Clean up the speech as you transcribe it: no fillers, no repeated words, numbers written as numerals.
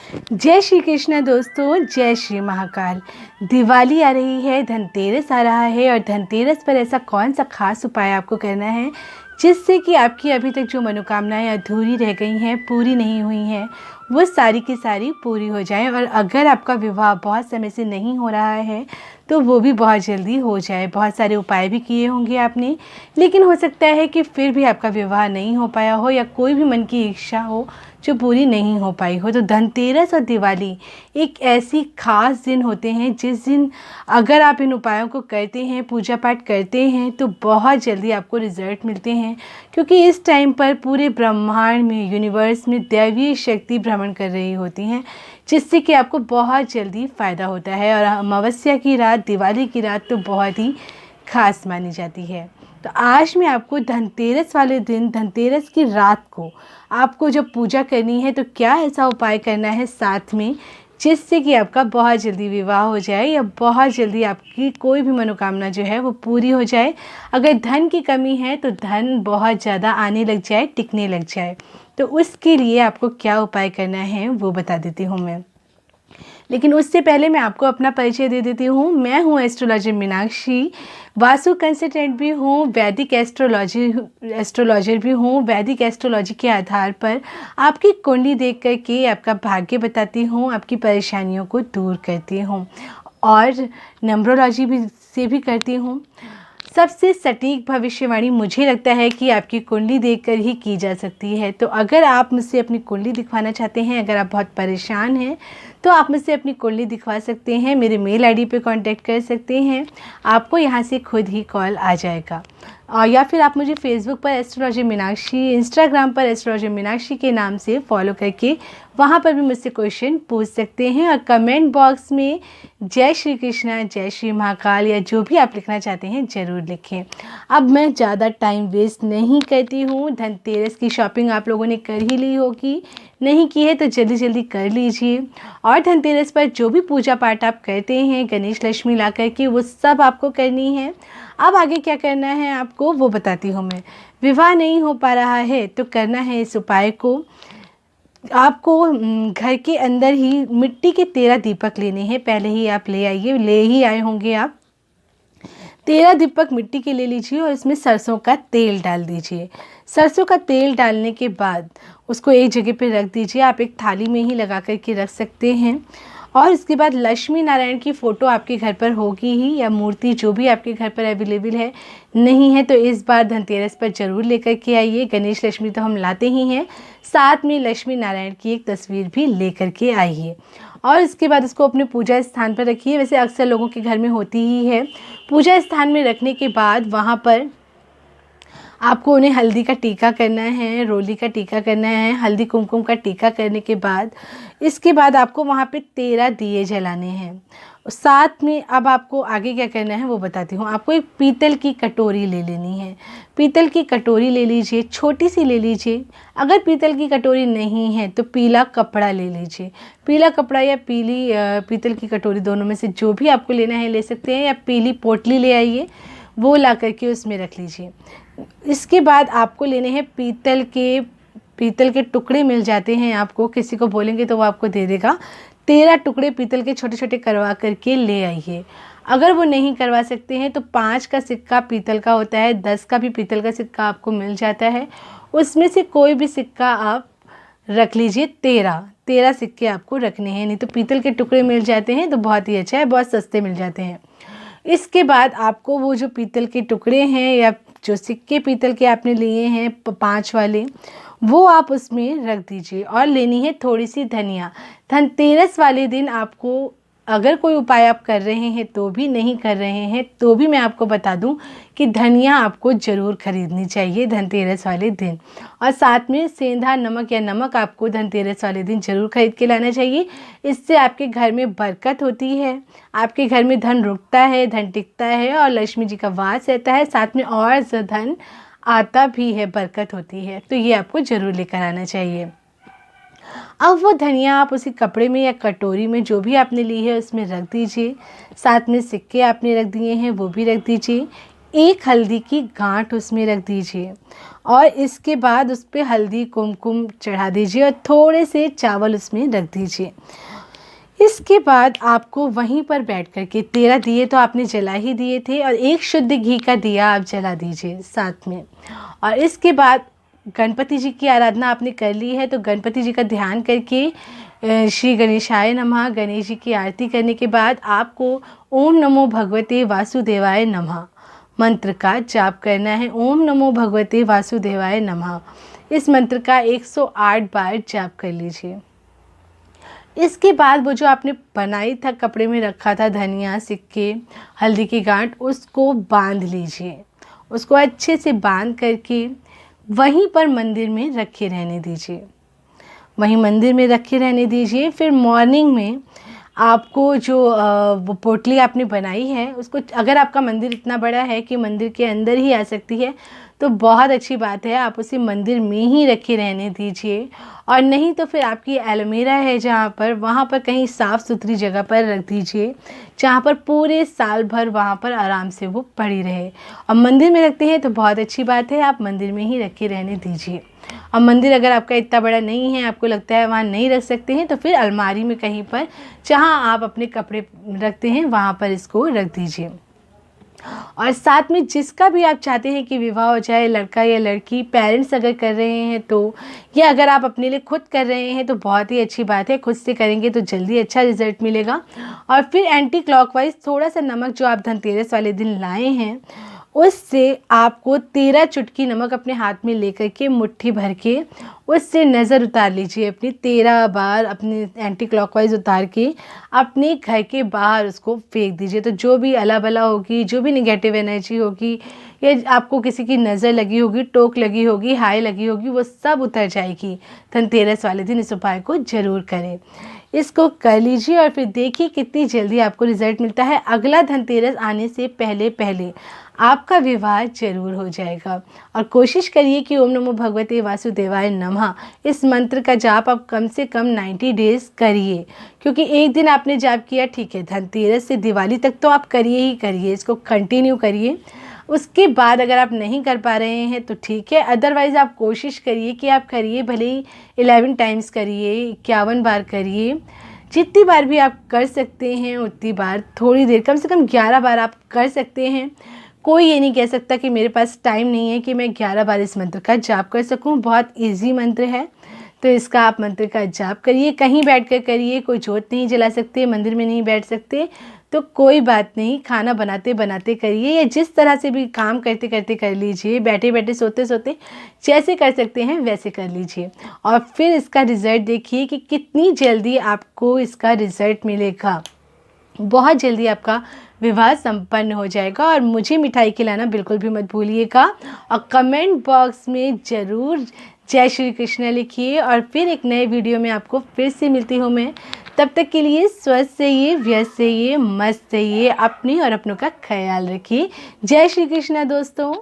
जय श्री कृष्ण दोस्तों, जय श्री महाकाल। दिवाली आ रही है, धनतेरस आ रहा है और धनतेरस पर ऐसा कौन सा खास उपाय आपको करना है जिससे कि आपकी अभी तक जो मनोकामनाएं अधूरी रह गई हैं, पूरी नहीं हुई हैं, वो सारी की सारी पूरी हो जाए। और अगर आपका विवाह बहुत समय से नहीं हो रहा है तो वो भी बहुत जल्दी हो जाए। बहुत सारे उपाय भी किए होंगे आपने, लेकिन हो सकता है कि फिर भी आपका विवाह नहीं हो पाया हो या कोई भी मन की इच्छा हो जो पूरी नहीं हो पाई हो। तो धनतेरस और दिवाली एक ऐसी खास दिन होते हैं जिस दिन अगर आप इन उपायों को करते हैं, पूजा पाठ करते हैं, तो बहुत जल्दी आपको रिजल्ट मिलते हैं। क्योंकि इस टाइम पर पूरे ब्रह्मांड में, यूनिवर्स में दैवीय शक्ति भ्रमण कर रही होती हैं, जिससे कि आपको बहुत जल्दी फ़ायदा होता है। और अमावस्या की रात, दिवाली की रात तो बहुत ही खास मानी जाती है। तो आज मैं आपको धनतेरस वाले दिन, धनतेरस की रात को आपको जब पूजा करनी है तो क्या ऐसा उपाय करना है साथ में जिससे कि आपका बहुत जल्दी विवाह हो जाए या बहुत जल्दी आपकी कोई भी मनोकामना जो है वो पूरी हो जाए। अगर धन की कमी है तो धन बहुत ज़्यादा आने लग जाए, टिकने लग जाए। तो उसके लिए आपको क्या उपाय करना है वो बता देती हूँ मैं। लेकिन उससे पहले मैं आपको अपना परिचय दे देती हूँ। मैं हूँ एस्ट्रोलॉजर मीनाक्षी, वास्तु कंसल्टेंट भी हूँ, वैदिक एस्ट्रोलॉजर भी हूँ। वैदिक एस्ट्रोलॉजी के आधार पर आपकी कुंडली देख कर के आपका भाग्य बताती हूँ, आपकी परेशानियों को दूर करती हूँ और नंबरोलॉजी भी से भी करती हूँ। सबसे सटीक भविष्यवाणी मुझे लगता है कि आपकी कुंडली देखकर ही की जा सकती है। तो अगर आप मुझसे अपनी कुंडली दिखवाना चाहते हैं, अगर आप बहुत परेशान हैं, तो आप मुझसे अपनी कुंडली दिखवा सकते हैं। मेरे मेल आईडी पे कांटेक्ट कर सकते हैं, आपको यहाँ से खुद ही कॉल आ जाएगा। और या फिर आप मुझे फेसबुक पर एस्ट्रोलॉजर मीनाक्षी, इंस्टाग्राम पर एस्ट्रोलॉजर मीनाक्षी के नाम से फॉलो करके वहाँ पर भी मुझसे क्वेश्चन पूछ सकते हैं। और कमेंट बॉक्स में जय श्री कृष्णा, जय श्री महाकाल या जो भी आप लिखना चाहते हैं ज़रूर लिखें। अब मैं ज़्यादा टाइम वेस्ट नहीं करती हूँ। धनतेरस की शॉपिंग आप लोगों ने कर ही ली होगी, नहीं की है तो जल्दी जल्दी कर लीजिए। और धनतेरस पर जो भी पूजा पाठ आप करते हैं गणेश लक्ष्मी ला करके, वो सब आपको करनी है। अब आगे क्या करना है आपको वो बताती हूँ मैं। विवाह नहीं हो पा रहा है तो करना है इस उपाय को। आपको घर के अंदर ही मिट्टी के 13 दीपक लेने हैं। पहले ही आप ले आइए, ले ही आए होंगे आप। 13 दीपक मिट्टी के ले लीजिए और इसमें सरसों का तेल डाल दीजिए। सरसों का तेल डालने के बाद उसको एक जगह पे रख दीजिए। आप एक थाली में ही लगा कर के रख सकते हैं। और इसके बाद लक्ष्मी नारायण की फ़ोटो आपके घर पर होगी ही, या मूर्ति जो भी आपके घर पर अवेलेबल है। नहीं है तो इस बार धनतेरस पर ज़रूर लेकर के आइए। गणेश लक्ष्मी तो हम लाते ही हैं, साथ में लक्ष्मी नारायण की एक तस्वीर भी लेकर के आइए। और इसके बाद उसको अपने पूजा स्थान पर रखिए। वैसे अक्सर लोगों के घर में होती ही है। पूजा स्थान में रखने के बाद वहाँ पर आपको उन्हें हल्दी का टीका करना है, रोली का टीका करना है। हल्दी कुमकुम का टीका करने के बाद इसके बाद आपको वहाँ पे 13 दिए जलाने हैं। साथ में अब आपको आगे क्या करना है वो बताती हूँ। आपको एक पीतल की कटोरी ले लेनी है। पीतल की कटोरी ले लीजिए, छोटी सी ले लीजिए। अगर पीतल की कटोरी नहीं है तो पीला कपड़ा ले लीजिए। पीला कपड़ा या पीली पीतल की कटोरी, दोनों में से जो भी आपको लेना है ले सकते हैं। या पीली पोटली ले आइए, वो ला करके उसमें रख लीजिए। इसके बाद आपको लेने हैं पीतल के टुकड़े मिल जाते हैं आपको, किसी को बोलेंगे तो वो आपको दे देगा। 13 टुकड़े पीतल के छोटे छोटे करवा करके ले आइए। अगर वो नहीं करवा सकते हैं तो 5 का सिक्का पीतल का होता है, 10 का भी पीतल का सिक्का आपको मिल जाता है। उसमें से कोई भी सिक्का आप रख लीजिए। 13 सिक्के आपको रखने हैं। नहीं तो पीतल के टुकड़े मिल जाते हैं तो बहुत ही अच्छा है, बहुत सस्ते मिल जाते हैं। इसके बाद आपको वो जो पीतल के टुकड़े हैं या जो सिक्के पीतल के आपने लिए हैं 5 वाले, वो आप उसमें रख दीजिए। और लेनी है थोड़ी सी धनिया। धनतेरस वाले दिन आपको, अगर कोई उपाय आप कर रहे हैं तो भी, नहीं कर रहे हैं तो भी, मैं आपको बता दूं कि धनिया आपको ज़रूर खरीदनी चाहिए धनतेरस वाले दिन। और साथ में सेंधा नमक या नमक आपको धनतेरस वाले दिन ज़रूर खरीद के लाना चाहिए। इससे आपके घर में बरकत होती है, आपके घर में धन रुकता है, धन टिकता है और लक्ष्मी जी का वास रहता है। साथ में और धन आता भी है, बरकत होती है। तो ये आपको ज़रूर लेकर आना चाहिए। अब वो धनिया आप उसी कपड़े में या कटोरी में जो भी आपने ली है उसमें रख दीजिए। साथ में सिक्के आपने रख दिए हैं वो भी रख दीजिए। एक हल्दी की गांठ उसमें रख दीजिए और इसके बाद उस पर हल्दी कुमकुम चढ़ा दीजिए और थोड़े से चावल उसमें रख दीजिए। इसके बाद आपको वहीं पर बैठ कर के 13 दिए तो आपने जला ही दिए थे और एक शुद्ध घी का दिया आप जला दीजिए साथ में। और इसके बाद गणपति जी की आराधना आपने कर ली है तो गणपति जी का ध्यान करके श्री गणेशाय नमः गणेश जी की आरती करने के बाद आपको ओम नमो भगवते वासुदेवाय नमः मंत्र का जाप करना है। ओम नमो भगवते वासुदेवाय नमः इस मंत्र का 108 बार जाप कर लीजिए। इसके बाद वो जो आपने बनाई था कपड़े में रखा था धनिया सिक्के हल्दी की गांठ उसको बांध लीजिए। उसको अच्छे से बांध करके वहीं पर मंदिर में रखे रहने दीजिए। वहीं मंदिर में रखे रहने दीजिए। फिर मॉर्निंग में आपको जो वो पोटली आपने बनाई है उसको, अगर आपका मंदिर इतना बड़ा है कि मंदिर के अंदर ही आ सकती है तो बहुत अच्छी बात है, आप उसे मंदिर में ही रखे रहने दीजिए। और नहीं तो फिर आपकी एलोवेरा है जहाँ पर, वहाँ पर कहीं साफ़ सुथरी जगह पर रख दीजिए जहाँ पर पूरे साल भर वहाँ पर आराम से वो पड़ी रहे। और मंदिर में रखते हैं तो बहुत अच्छी बात है, आप मंदिर में ही रखे रहने दीजिए। और मंदिर अगर आपका इतना बड़ा नहीं है, आपको लगता है वहाँ नहीं रख सकते हैं, तो फिर अलमारी में कहीं पर जहाँ आप अपने कपड़े रखते हैं वहाँ पर इसको रख दीजिए। और साथ में जिसका भी आप चाहते हैं कि विवाह हो जाए, लड़का या लड़की, पेरेंट्स अगर कर रहे हैं तो, या अगर आप अपने लिए खुद कर रहे हैं तो बहुत ही अच्छी बात है, खुद से करेंगे तो जल्दी अच्छा रिजल्ट मिलेगा। और फिर एंटी क्लॉकवाइज थोड़ा सा नमक जो आप धनतेरस वाले दिन लाए हैं उससे आपको 13 चुटकी नमक अपने हाथ में लेकर के मुट्ठी भर के उससे नज़र उतार लीजिए अपनी 13 बार अपने एंटी क्लॉकवाइज उतार के अपने घर के बाहर उसको फेंक दीजिए। तो जो भी अला बला होगी, जो भी निगेटिव एनर्जी होगी या आपको किसी की नज़र लगी होगी, टोक लगी होगी, हाय लगी होगी, वो सब उतर जाएगी। धनतेरस वाले दिन इस उपाय को ज़रूर करें। इसको कर लीजिए और फिर देखिए कितनी जल्दी आपको रिज़ल्ट मिलता है। अगला धनतेरस आने से पहले पहले आपका विवाह जरूर हो जाएगा। और कोशिश करिए कि ओम नमो भगवते वासुदेवाय नमः इस मंत्र का जाप आप कम से कम 90 डेज़ करिए, क्योंकि एक दिन आपने जाप किया ठीक है, धनतेरस से दिवाली तक तो आप करिए ही करिए, इसको कंटिन्यू करिए। उसके बाद अगर आप नहीं कर पा रहे हैं तो ठीक है, अदरवाइज़ आप कोशिश करिए कि आप करिए, भले ही 11 टाइम्स करिए, 51 बार करिए, जितनी बार भी आप कर सकते हैं उतनी बार, थोड़ी देर, कम से कम 11 बार आप कर सकते हैं। कोई ये नहीं कह सकता कि मेरे पास टाइम नहीं है कि मैं 11 बार इस मंत्र का जाप कर सकूं। बहुत इजी मंत्र है, तो इसका आप मंत्र का जाप करिए, कहीं बैठकर करिए, कोई जोत नहीं जला सकते, मंदिर में नहीं बैठ सकते तो कोई बात नहीं, खाना बनाते बनाते करिए या जिस तरह से भी काम करते करते कर लीजिए, बैठे बैठे सोते सोते जैसे कर सकते हैं वैसे कर लीजिए। और फिर इसका रिज़ल्ट देखिए कि कितनी जल्दी आपको इसका रिज़ल्ट मिलेगा। बहुत जल्दी आपका विवाह संपन्न हो जाएगा। और मुझे मिठाई खिलाना बिल्कुल भी मत भूलिएगा और कमेंट बॉक्स में ज़रूर जय श्री कृष्ण लिखिए। और फिर एक नए वीडियो में आपको फिर से मिलती हूँ मैं। तब तक के लिए स्वस्थ रहिए, व्यस्त रहिए, मस्त रहिए, अपनी और अपनों का ख्याल रखिए। जय श्री कृष्ण दोस्तों।